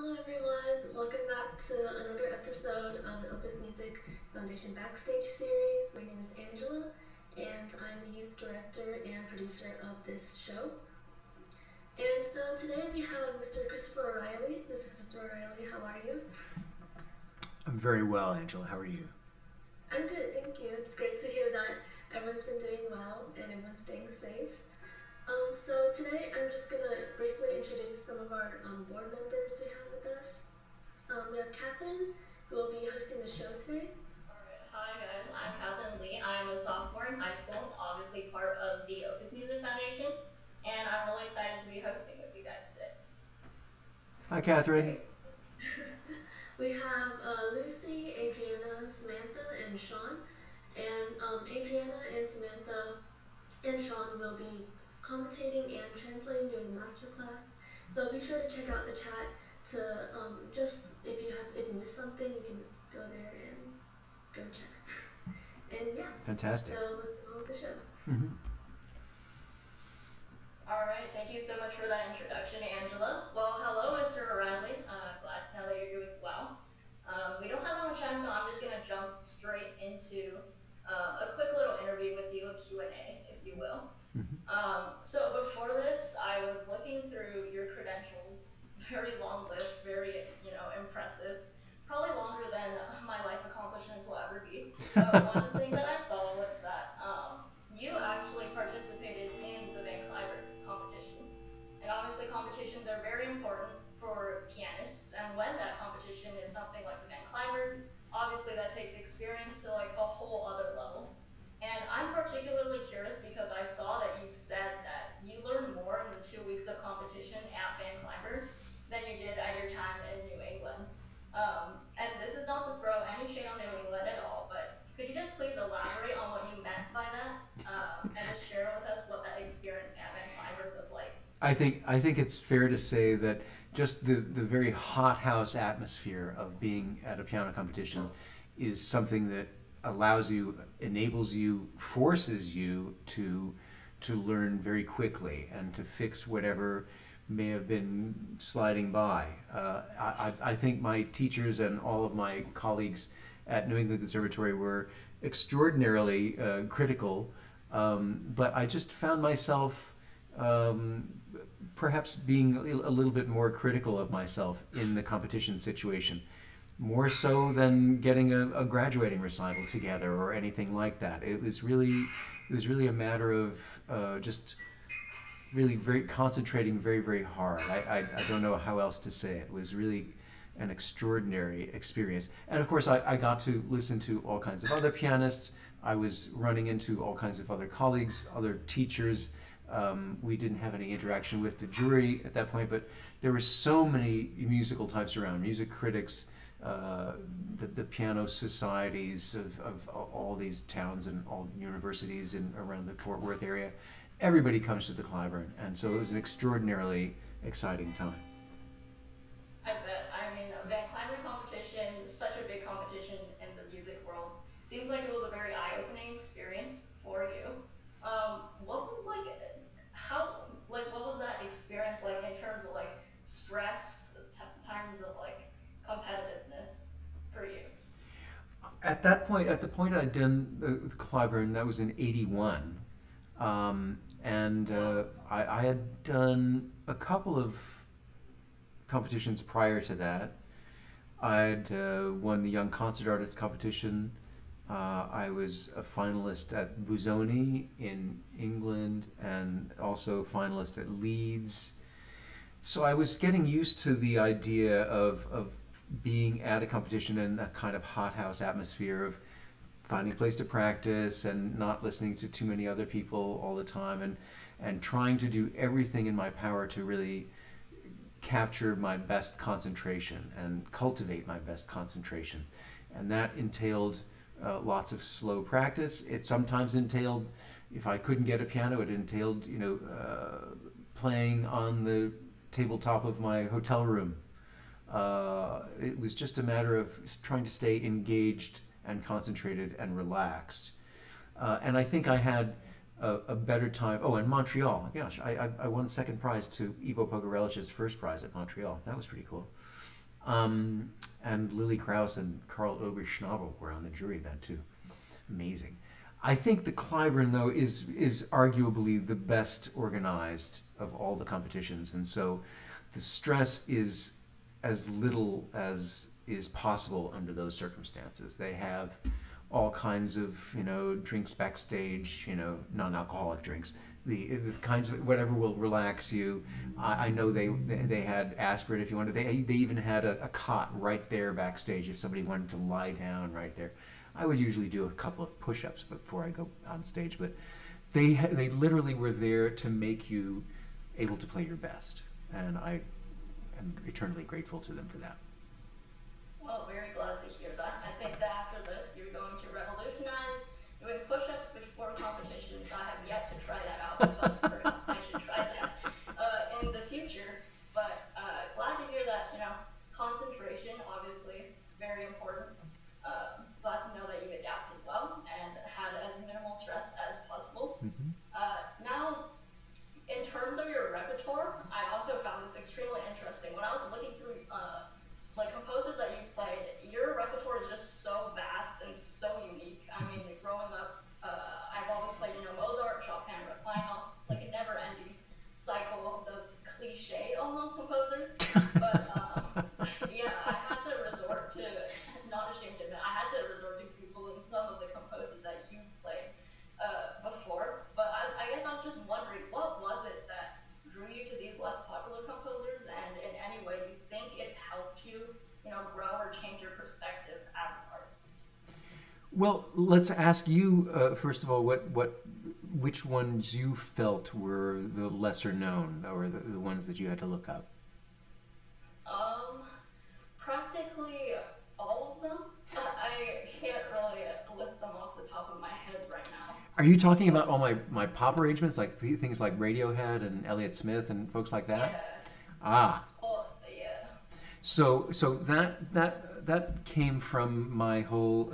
Hello everyone, welcome back to another episode of the Opus Music Foundation Backstage series. My name is Angela and I'm the youth director and producer of this show. And so today we have Mr. Christopher O'Reilly. Mr. Christopher O'Reilly, how are you? I'm very well, Angela. How are you? I'm good, thank you. It's great to hear that everyone's been doing well and everyone's staying safe. So today I'm just gonna briefly introduce some of our board members we have with us. We have Catherine, who will be hosting the show today. Alright, hi guys, I'm Katherine Lee. I'm a sophomore in high school, obviously part of the Opus Music Foundation, and I'm really excited to be hosting with you guys today. Hi, Catherine. Great. We have Lucy, Adriana, Samantha, and Sean. And Adriana and Samantha and Sean will be commentating and translating during the masterclass. So be sure to check out the chat to just if you missed something, you can go there and go check. And yeah, so Fantastic. let's get on with the show. Hmm. Alright, thank you so much for that introduction, Angela. Well, hello, Mr. O'Reilly. Glad to know that you're doing well. We don't have that much time, so I'm just gonna jump straight into a quick little interview with you, a Q&A, if you will. So before this, I was looking through your credentials, very long list, very, impressive. Probably longer than my life accomplishments will ever be. But one thing that I saw was that you actually participated in the Van Cliburn competition. And obviously competitions are very important for pianists, and when that competition is something like the Van Cliburn, obviously that takes experience to like a whole other level. And I'm particularly curious because I saw that you said that you learned more in the 2 weeks of competition at Van Cliburn than you did at your time in New England. And this is not to throw any shade on New England at all, but could you just please elaborate on what you meant by that, and just share with us what that experience at Van Cliburn was like? I think it's fair to say that just the very hothouse atmosphere of being at a piano competition is something that allows you, enables you, forces you to learn very quickly and to fix whatever may have been sliding by. I think my teachers and all of my colleagues at New England Conservatory were extraordinarily critical, but I just found myself um, perhaps being a little bit more critical of myself in the competition situation, more so than getting a graduating recital together or anything like that. It was really a matter of just really very concentrating very, very hard. I don't know how else to say it. It was really an extraordinary experience. And of course, I got to listen to all kinds of other pianists. I was running into all kinds of other colleagues, other teachers. We didn't have any interaction with the jury at that point, but there were so many musical types around, music critics, the piano societies of all these towns and all universities in around the Fort Worth area. Everybody comes to the Clyburn, and so it was an extraordinarily exciting time. I bet. I mean, Van Cliburn competition is such a big competition in the music world. Seems like it was a very eye-opening experience for you. What was like, what was that experience like in terms of like stress, times of like competitiveness for you? At the point I'd done the Clyburn, that was in '81, and Wow. I had done a couple of competitions prior to that. I'd won the Young Concert Artist competition. I was a finalist at Busoni in England and also finalist at Leeds. So I was getting used to the idea of being at a competition in a kind of hothouse atmosphere of finding a place to practice and not listening to too many other people all the time, and trying to do everything in my power to really capture my best concentration and cultivate my best concentration. And that entailed lots of slow practice. It sometimes entailed, if I couldn't get a piano, it entailed, playing on the tabletop of my hotel room. It was just a matter of trying to stay engaged and concentrated and relaxed. And I think I had a better time. Oh, and Montreal. Gosh, I won second prize to Ivo Pogorelich's first prize at Montreal. That was pretty cool. And Lily Krauss and Karl Ober Schnabel were on the jury then too. Amazing. I think the Clyburn though is arguably the best organized of all the competitions, and so the stress is as little as is possible under those circumstances. They have all kinds of drinks backstage, non-alcoholic drinks, the kinds of whatever will relax you. I know they had aspirin if you wanted. They even had a cot right there backstage if somebody wanted to lie down right there. I would usually do a couple of push-ups before I go on stage, but they literally were there to make you able to play your best, and I am eternally grateful to them for that. Well, very glad to hear that. I think that after this, you're going to revolutionize doing push-ups before competitions. I have yet to try that out, but perhaps I should try that in the future. But glad to hear that, concentration, obviously, very important. Glad to know that you adapted well and had as minimal stress as possible. Mm-hmm. Now, in terms of your repertoire, I also found this extremely interesting. When I was looking through like composers that you've played, your repertoire is just so vast and so unique. I mean, growing up, I've always played, Mozart, Chopin, Rachmaninoff. It's like a never-ending cycle of those cliche almost composers. But yeah, I had to resort to, not ashamed to admit, I had to resort to Googling some of the composers that you played before. But I guess I was just wondering, what was it that drew you to these less popular composers, and in any way do you think it's helped you, grow or change your perspective as an artist? Well, let's ask you first of all, which ones you felt were the lesser known, or the ones that you had to look up. Practically all of them. I can't really list them off the top of my head right now. Are you talking about all my pop arrangements, like things like Radiohead and Elliott Smith and folks like that? Yeah. Ah. Well, yeah. So that came from my whole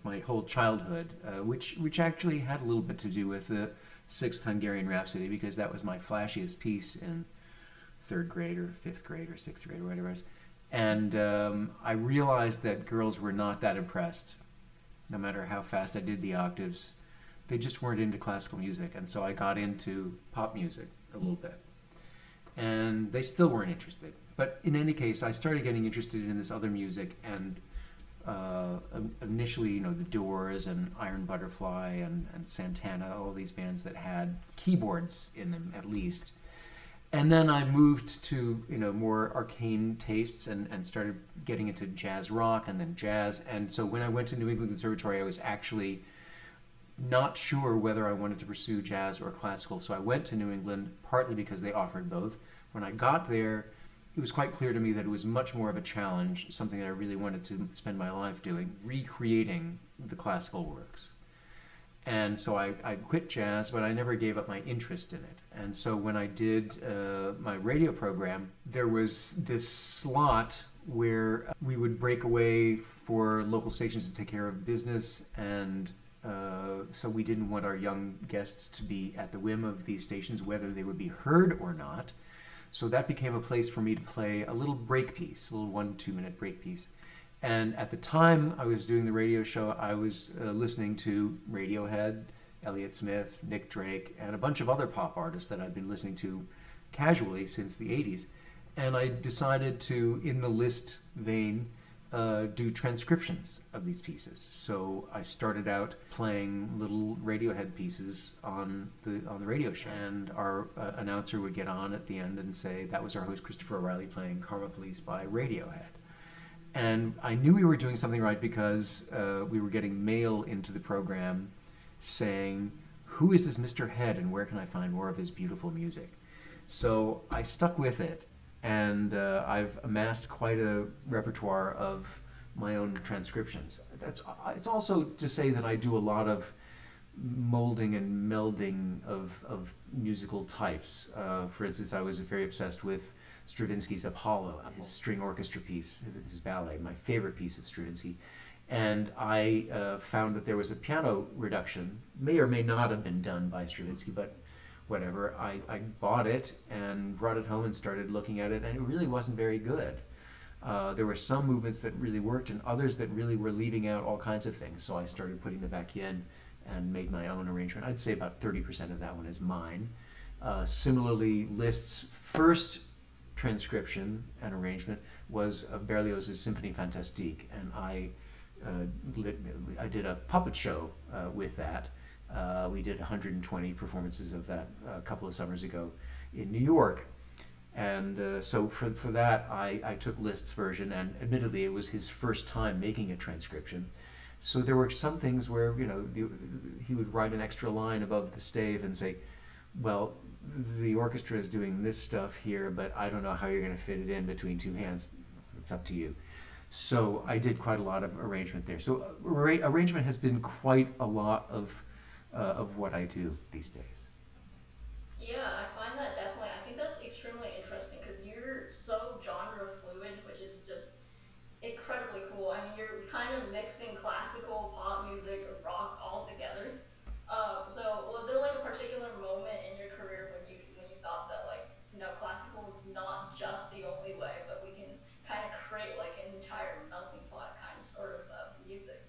my whole childhood, which actually had a little bit to do with the Sixth Hungarian Rhapsody, because that was my flashiest piece in third grade or fifth grade or sixth grade or whatever it was. And I realized that girls were not that impressed, no matter how fast I did the octaves. They just weren't into classical music, and so I got into pop music a little bit. And they still weren't interested. But in any case, I started getting interested in this other music, and initially, the Doors and Iron Butterfly and Santana, all these bands that had keyboards in them at least. And then I moved to more arcane tastes and started getting into jazz rock and then jazz. And so when I went to New England Conservatory, I was actually not sure whether I wanted to pursue jazz or classical. So I went to New England partly because they offered both. When I got there, it was quite clear to me that it was much more of a challenge, something that I really wanted to spend my life doing, recreating the classical works. And so I quit jazz, but I never gave up my interest in it. And so when I did my radio program, there was this slot where we would break away for local stations to take care of business, and so we didn't want our young guests to be at the whim of these stations, whether they would be heard or not. So that became a place for me to play a little break piece, a little 1-2 minute break piece. And at the time I was doing the radio show, I was listening to Radiohead, Elliott Smith, Nick Drake, and a bunch of other pop artists that I'd been listening to casually since the 80s. And I decided to, in the Liszt vein, do transcriptions of these pieces. So I started out playing little Radiohead pieces on the radio show, and our announcer would get on at the end and say that was our host Christopher O'Reilly playing Karma Police by Radiohead. And I knew we were doing something right because we were getting mail into the program saying, who is this Mr. Head and where can I find more of his beautiful music? So I stuck with it, and I've amassed quite a repertoire of my own transcriptions. It's also to say that I do a lot of molding and melding of musical types. For instance, I was very obsessed with Stravinsky's Apollo, his string orchestra piece, his ballet, my favorite piece of Stravinsky. And I found that there was a piano reduction, may or may not have been done by Stravinsky, but whatever. I bought it and brought it home and started looking at it, and it really wasn't very good. There were some movements that really worked and others that really were leaving out all kinds of things. So I started putting them back in and made my own arrangement. I'd say about 30% of that one is mine. Similarly, Liszt's first transcription and arrangement was Berlioz's Symphonie Fantastique, and I did a puppet show with that. We did 120 performances of that a couple of summers ago in New York. And so for that, I took Liszt's version, and admittedly, it was his first time making a transcription. So there were some things where, he would write an extra line above the stave and say, well, the orchestra is doing this stuff here, but I don't know how you're going to fit it in between two hands. It's up to you. So I did quite a lot of arrangement there. So arrangement has been quite a lot of what I do these days. Yeah, I find that definitely. I think that's extremely interesting because you're so genre fluid, which is just incredibly cool. I mean, you're kind of mixing classical, pop music, rock all together. So was there like a particular moment in your career when you thought that like classical is not just the only way, but we can kind of create like an entire melting pot kind of sort of music?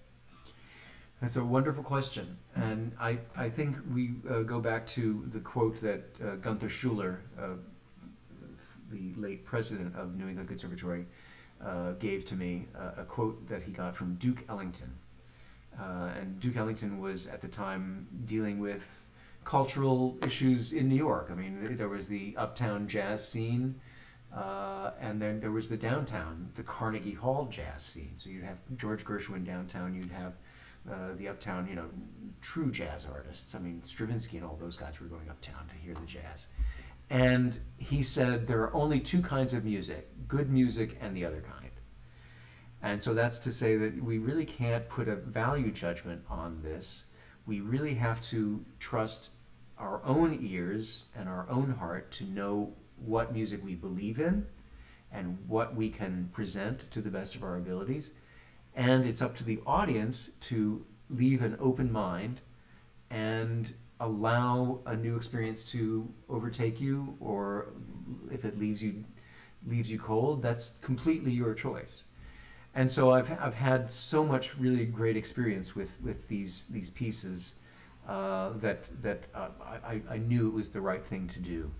That's a wonderful question. And I think we go back to the quote that Gunther Schuller, the late president of New England Conservatory, gave to me, a quote that he got from Duke Ellington. And Duke Ellington was at the time dealing with cultural issues in New York. I mean, there was the uptown jazz scene, and then there was the downtown, the Carnegie Hall jazz scene. So you'd have George Gershwin downtown, you'd have the uptown, true jazz artists. I mean, Stravinsky and all those guys were going uptown to hear the jazz. And he said there are only two kinds of music, good music and the other kind. And so that's to say that we really can't put a value judgment on this. We really have to trust our own ears and our own heart to know what music we believe in and what we can present to the best of our abilities. And it's up to the audience to leave an open mind and allow a new experience to overtake you, or if it leaves you cold, that's completely your choice. And so I've had so much really great experience with these pieces that I knew it was the right thing to do.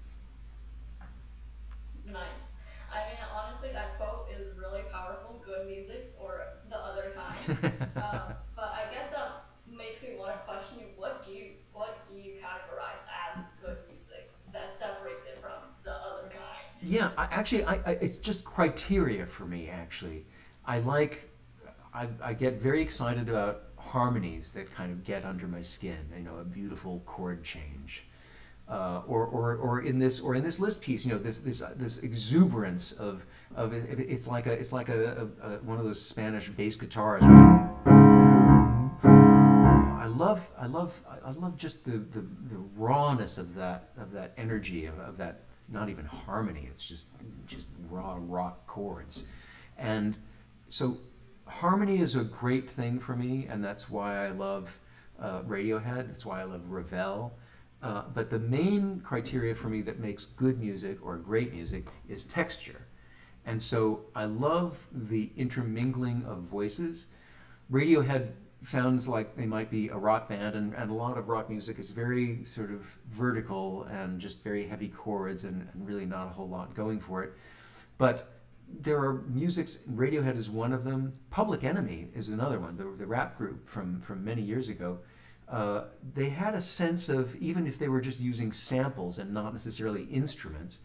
Nice. I mean, honestly, that quote is really powerful. Good music or the other kind. But I guess that makes me want to question you. What do you categorize as good music that separates it from the other kind? Yeah, it's just criteria for me. Actually, I like, I get very excited about harmonies that kind of get under my skin. A beautiful chord change, or in this Liszt piece, this exuberance of it's like a one of those Spanish bass guitars. I love just the rawness of that energy of that, not even harmony. It's just raw rock chords, and so harmony is a great thing for me, and that's why I love Radiohead. That's why I love Ravel. But the main criteria for me that makes good music or great music is texture. And so I love the intermingling of voices. Radiohead sounds like they might be a rock band, and a lot of rock music is very sort of vertical and just very heavy chords and really not a whole lot going for it. But there are musics, Radiohead is one of them. Public Enemy is another one, the rap group from many years ago. They had a sense of, even if they were just using samples and not necessarily instruments,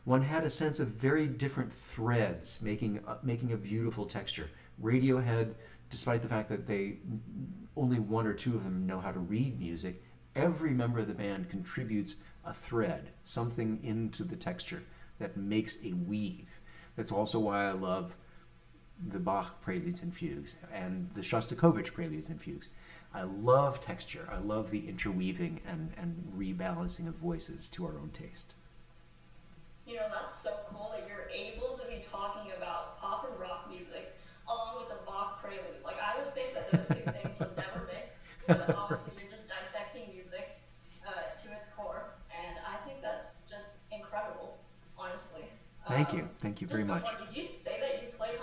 one had a sense of very different threads making a beautiful texture. Radiohead, despite the fact that only one or two of them know how to read music, every member of the band contributes a thread, something into the texture that makes a weave. That's also why I love the Bach Preludes and Fugues and the Shostakovich Preludes and Fugues. I love texture. I love the interweaving and rebalancing of voices to our own taste. That's so cool that you're able to be talking about pop and rock music along with the Bach prelude. Like, I would think that those two things would never mix, but obviously you're just dissecting music to its core, and I think that's just incredible, honestly. Thank you. Thank you very Just much. before, did you say that you play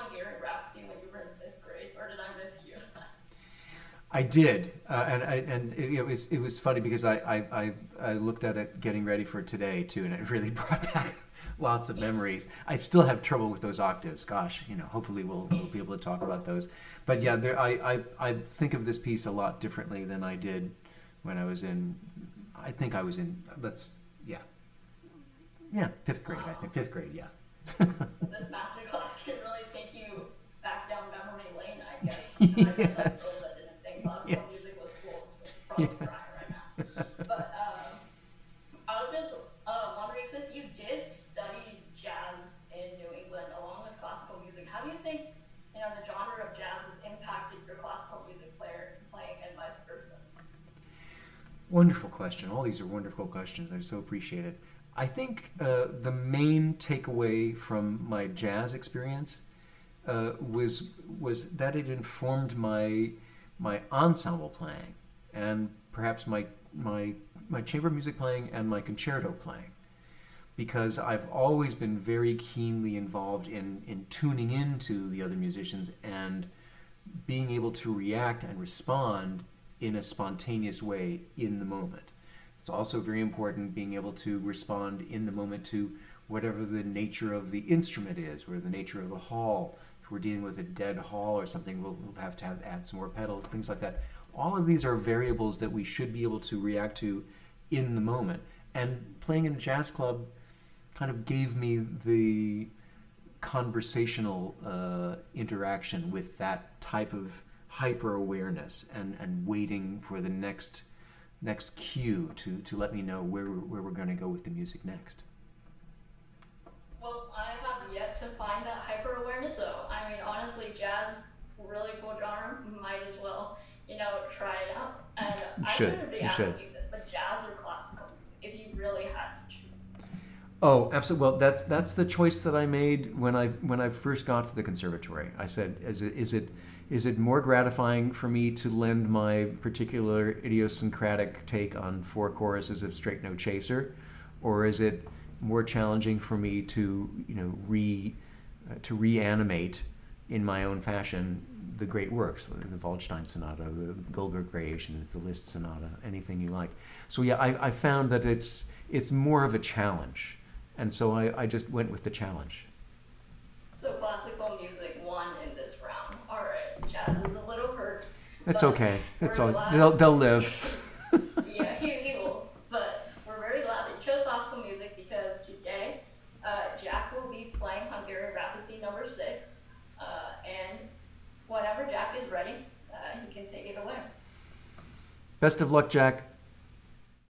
I did, and it was funny because I looked at it getting ready for today too, and it really brought back lots of memories. I still have trouble with those octaves. Gosh, hopefully we'll be able to talk about those. But yeah, I think of this piece a lot differently than I did when I was in. I think I was in. Yeah, fifth grade. I Wow. think fifth grade. Yeah. This masterclass can really take you back down memory lane, I guess. And I bet like those Yes. that didn't think classical Yes. music was cool is Yeah. probably crying right now. But I was just wondering, since you did study jazz in New England along with classical music, how do you think the genre of jazz has impacted your classical music playing and vice versa? Wonderful question. All these are wonderful questions. I so appreciate it. I think the main takeaway from my jazz experience was that it informed my ensemble playing, and perhaps my chamber music playing and my concerto playing, because I've always been very keenly involved in tuning into the other musicians and being able to react and respond in a spontaneous way in the moment. It's also very important being able to respond in the moment to whatever the nature of the instrument is, or the nature of the hall. If we're dealing with a dead hall or something, we'll have to add some more pedals, things like that. All of these are variables that we should be able to react to in the moment. And playing in a jazz club kind of gave me the conversational interaction with that type of hyper awareness, and waiting for the next cue to let me know where we're going to go with the music next. Well, I have yet to find that hyper awareness, so I mean, honestly, jazz, really cool genre. Might as well, try it out. And You I should. shouldn't be You should. asking you this, but jazz or classical music, if you really had to choose. Oh, absolutely. Well, that's the choice that I made when I first got to the conservatory. I said, is it more gratifying for me to lend my particular idiosyncratic take on four choruses of Straight No Chaser, or is it more challenging for me to to reanimate in my own fashion the great works, the Waldstein Sonata, the Goldberg Variations, the Liszt Sonata, anything you like. So yeah, I found that it's more of a challenge, and so I just went with the challenge. So classical music won in this round. All right, jazz is a little hurt, That's but okay. That's we're all. glad. They'll live. Yeah, he will. But we're very glad that you chose classical music because today Jack will be playing Hungarian Rhapsody number 6, and whenever Jack is ready, he can take it away. Best of luck, Jack.